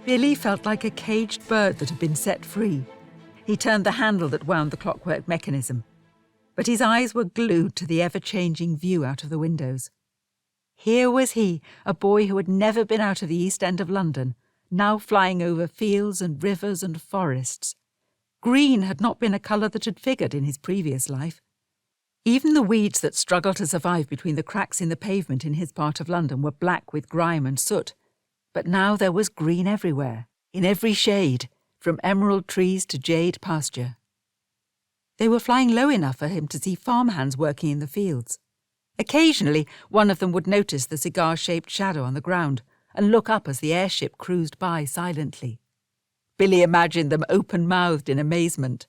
Billy felt like a caged bird that had been set free. He turned the handle that wound the clockwork mechanism, but his eyes were glued to the ever-changing view out of the windows. Here was he, a boy who had never been out of the East End of London, now flying over fields and rivers and forests. Green had not been a colour that had figured in his previous life. Even the weeds that struggled to survive between the cracks in the pavement in his part of London were black with grime and soot. But now there was green everywhere, in every shade, from emerald trees to jade pasture. They were flying low enough for him to see farmhands working in the fields. Occasionally, one of them would notice the cigar-shaped shadow on the ground and look up as the airship cruised by silently. Billy imagined them open-mouthed in amazement.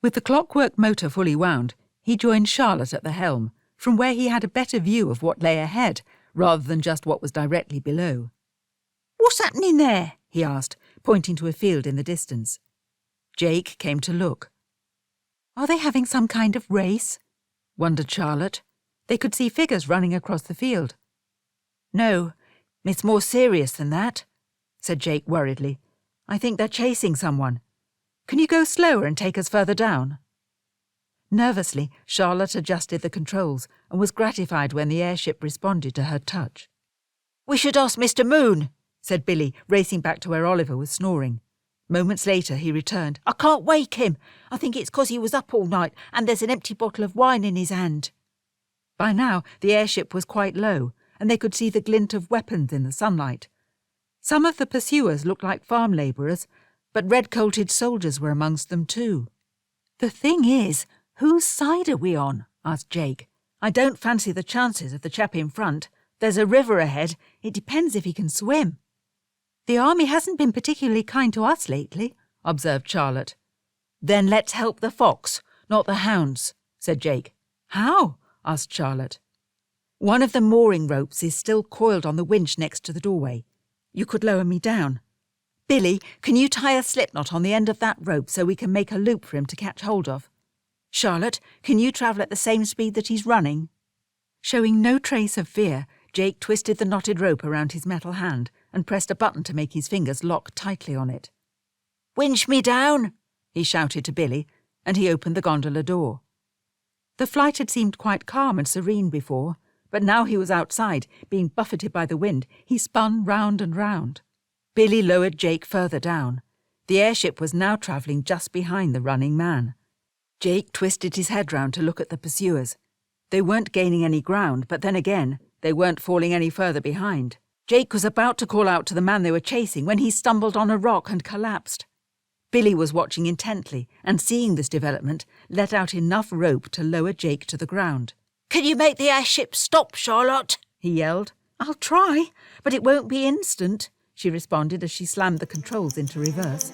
With the clockwork motor fully wound, he joined Charlotte at the helm, from where he had a better view of what lay ahead, rather than just what was directly below. "What's happening there?" he asked, pointing to a field in the distance. Jake came to look. "Are they having some kind of race?" wondered Charlotte. They could see figures running across the field. "No, it's more serious than that," said Jake worriedly. "I think they're chasing someone. Can you go slower and take us further down?" Nervously, Charlotte adjusted the controls and was gratified when the airship responded to her touch. "We should ask Mr. Moon," said Billy, racing back to where Oliver was snoring. Moments later he returned. "I can't wake him. I think it's 'cause he was up all night and there's an empty bottle of wine in his hand." By now the airship was quite low, and they could see the glint of weapons in the sunlight. Some of the pursuers looked like farm labourers, but red-coated soldiers were amongst them too. "The thing is, whose side are we on?" asked Jake. "I don't fancy the chances of the chap in front. There's a river ahead. It depends if he can swim." "The army hasn't been particularly kind to us lately," observed Charlotte. "Then let's help the fox, not the hounds," said Jake. "How?" asked Charlotte. "One of the mooring ropes is still coiled on the winch next to the doorway. You could lower me down. Billy, can you tie a slipknot on the end of that rope so we can make a loop for him to catch hold of? Charlotte, can you travel at the same speed that he's running?" Showing no trace of fear, Jake twisted the knotted rope around his metal hand and pressed a button to make his fingers lock tightly on it. "Winch me down," he shouted to Billy, and he opened the gondola door. The flight had seemed quite calm and serene before, but now he was outside, being buffeted by the wind. He spun round and round. Billy lowered Jake further down. The airship was now travelling just behind the running man. Jake twisted his head round to look at the pursuers. They weren't gaining any ground, but then again, they weren't falling any further behind. Jake was about to call out to the man they were chasing when he stumbled on a rock and collapsed. Billy was watching intently and, seeing this development, let out enough rope to lower Jake to the ground. "Can you make the airship stop, Charlotte?" he yelled. "I'll try, but it won't be instant," she responded as she slammed the controls into reverse.